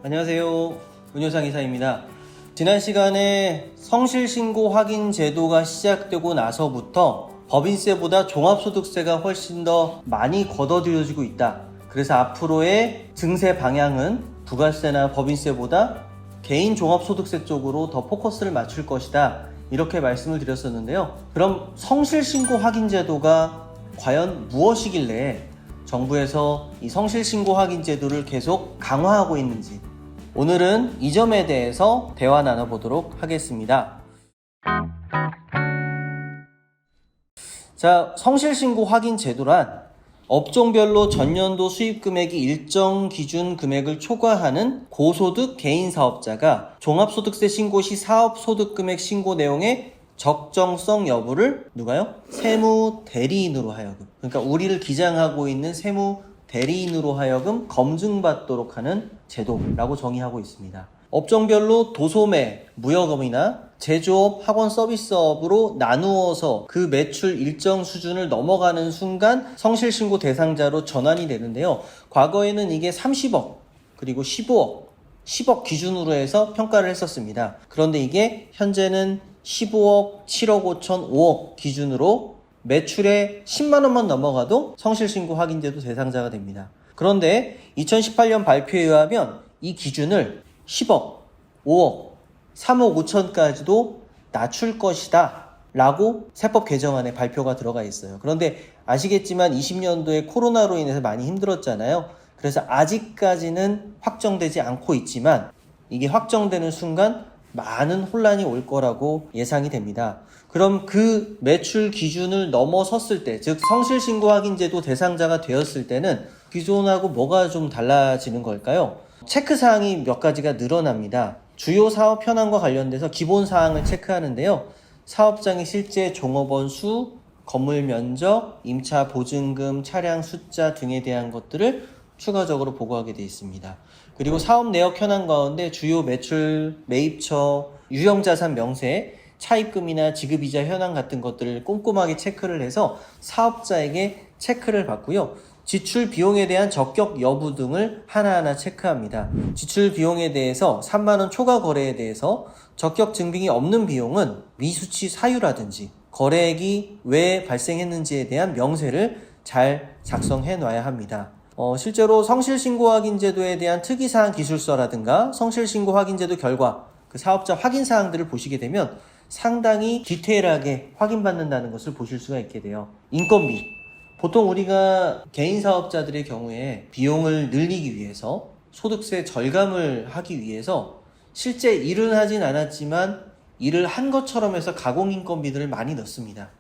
안녕하세요. 은효상 이사입니다. 지난 시간에 성실신고 확인 제도가 시작되고 나서부터 법인세보다 종합소득세가 훨씬 더 많이 걷어들여지고 있다. 그래서 앞으로의 증세 방향은 부가세나 법인세보다 개인 종합소득세 쪽으로 더 포커스를 맞출 것이다. 이렇게 말씀을 드렸었는데요. 그럼 성실신고 확인 제도가 과연 무엇이길래 정부에서 이 성실신고 확인 제도를 계속 강화하고 있는지, 오늘은 이 점에 대해서 대화 나눠보도록 하겠습니다. 자, 성실신고 확인 제도란 업종별로 전년도 수입금액이 일정 기준 금액을 초과하는 고소득 개인사업자가 종합소득세 신고 시 사업소득금액 신고 내용의 적정성 여부를 누가요? 세무대리인으로 하여금, 그러니까 우리를 기장하고 있는 세무대리인으로 하여금 검증받도록 하는 제도라고 정의하고 있습니다. 업종별로 도소매, 무역업이나 제조업, 학원 서비스업으로 나누어서 그 매출 일정 수준을 넘어가는 순간 성실신고 대상자로 전환이 되는데요. 과거에는 이게 30억, 그리고 15억, 10억 기준으로 해서 평가를 했었습니다. 그런데 이게 현재는 15억, 7억 5천, 5억 기준으로 매출에 10만 원만 넘어가도 성실신고 확인제도 대상자가 됩니다. 그런데 2018년 발표에 의하면 이 기준을 10억, 5억, 3억 5천까지도 낮출 것이다 라고 세법 개정안에 발표가 들어가 있어요. 그런데 아시겠지만 20년도에 코로나로 인해서 많이 힘들었잖아요. 그래서 아직까지는 확정되지 않고 있지만 이게 확정되는 순간 많은 혼란이 올 거라고 예상이 됩니다. 그럼 그 매출 기준을 넘어섰을 때, 즉 성실신고 확인제도 대상자가 되었을 때는 기존하고 뭐가 좀 달라지는 걸까요? 체크사항이 몇 가지가 늘어납니다. 주요 사업 현황과 관련돼서 기본사항을 체크하는데요. 사업장의 실제 종업원 수, 건물 면적, 임차 보증금, 차량 숫자 등에 대한 것들을 추가적으로 보고하게 되어 있습니다. 그리고 사업 내역 현황 가운데 주요 매출, 매입처, 유형자산 명세, 차입금이나 지급이자 현황 같은 것들을 꼼꼼하게 체크를 해서 사업자에게 체크를 받고요. 지출 비용에 대한 적격 여부 등을 하나하나 체크합니다. 지출 비용에 대해서 3만 원 초과 거래에 대해서 적격 증빙이 없는 비용은 미수치 사유라든지 거래액이 왜 발생했는지에 대한 명세를 잘 작성해 놔야 합니다. 실제로 성실신고 확인제도에 대한 특이사항 기술서라든가 성실신고 확인제도 결과, 그 사업자 확인사항들을 보시게 되면 상당히 디테일하게 확인받는다는 것을 보실 수가 있게 돼요. 인건비. 보통 우리가 개인 사업자들의 경우에 비용을 늘리기 위해서 소득세 절감을 하기 위해서 실제 일은 하진 않았지만 일을 한 것처럼 해서 가공인건비들을 많이 넣습니다.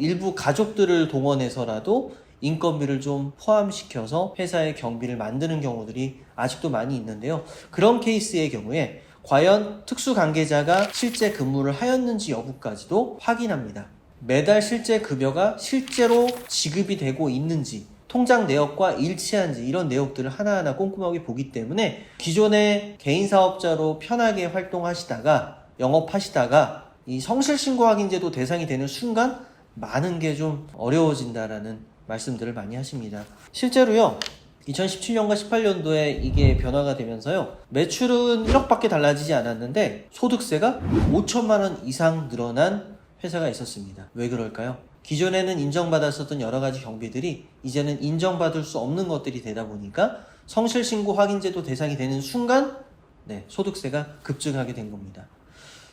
일부 가족들을 동원해서라도 인건비를 좀 포함시켜서 회사의 경비를 만드는 경우들이 아직도 많이 있는데요. 그런 케이스의 경우에 과연 특수관계자가 실제 근무를 하였는지 여부까지도 확인합니다. 매달 실제 급여가 실제로 지급이 되고 있는지, 통장 내역과 일치한지, 이런 내역들을 하나하나 꼼꼼하게 보기 때문에 기존의 개인 사업자로 편하게 활동하시다가 영업하시다가 이 성실신고 확인제도 대상이 되는 순간 많은 게 좀 어려워진다라는 말씀들을 많이 하십니다. 실제로요, 2017년과 18년도에 이게 변화가 되면서요, 매출은 1억밖에 달라지지 않았는데 소득세가 5천만 원 이상 늘어난 회사가 있었습니다. 왜 그럴까요? 기존에는 인정받았었던 여러 가지 경비들이 이제는 인정받을 수 없는 것들이 되다 보니까 성실신고 확인제도 대상이 되는 순간 소득세가 급증하게 된 겁니다.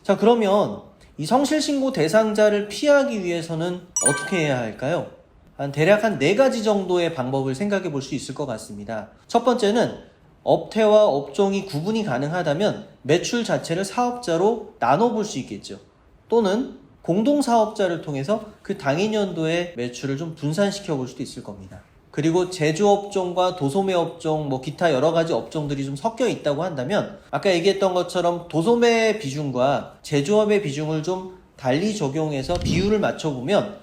자, 그러면 이 성실신고 대상자를 피하기 위해서는 어떻게 해야 할까요? 대략 한 4가지 정도의 방법을 생각해 볼 수 있을 것 같습니다. 첫 번째는 업태와 업종이 구분이 가능하다면 매출 자체를 사업자로 나눠볼 수 있겠죠. 또는 공동사업자를 통해서 그 당해년도의 매출을 좀 분산시켜 볼 수도 있을 겁니다. 그리고 제조업종과 도소매업종, 기타 여러 가지 업종들이 좀 섞여 있다고 한다면 아까 얘기했던 것처럼 도소매 비중과 제조업의 비중을 좀 달리 적용해서 비율을 맞춰보면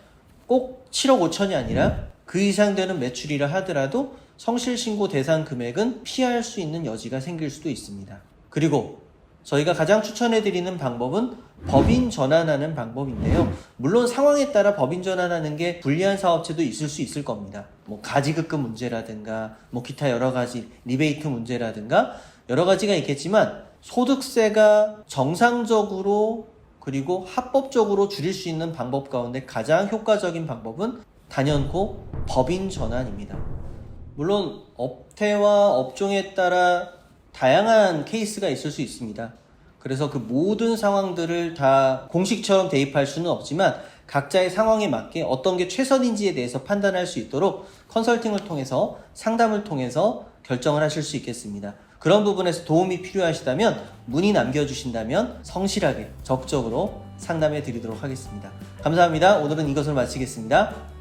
꼭 7억 5천이 아니라 그 이상 되는 매출이라 하더라도 성실신고 대상 금액은 피할 수 있는 여지가 생길 수도 있습니다. 그리고 저희가 가장 추천해드리는 방법은 법인 전환하는 방법인데요. 물론 상황에 따라 법인 전환하는 게 불리한 사업체도 있을 수 있을 겁니다. 가지급금 문제라든가 기타 여러 가지 리베이트 문제라든가 여러 가지가 있겠지만 소득세가 정상적으로 그리고 합법적으로 줄일 수 있는 방법 가운데 가장 효과적인 방법은 단연코 법인 전환입니다. 물론 업태와 업종에 따라 다양한 케이스가 있을 수 있습니다. 그래서 그 모든 상황들을 다 공식처럼 대입할 수는 없지만 각자의 상황에 맞게 어떤 게 최선인지에 대해서 판단할 수 있도록 컨설팅을 통해서 상담을 통해서 결정을 하실 수 있겠습니다. 그런 부분에서 도움이 필요하시다면 문의 남겨주신다면 성실하게 적극적으로 상담해 드리도록 하겠습니다. 감사합니다. 오늘은 이것을 마치겠습니다.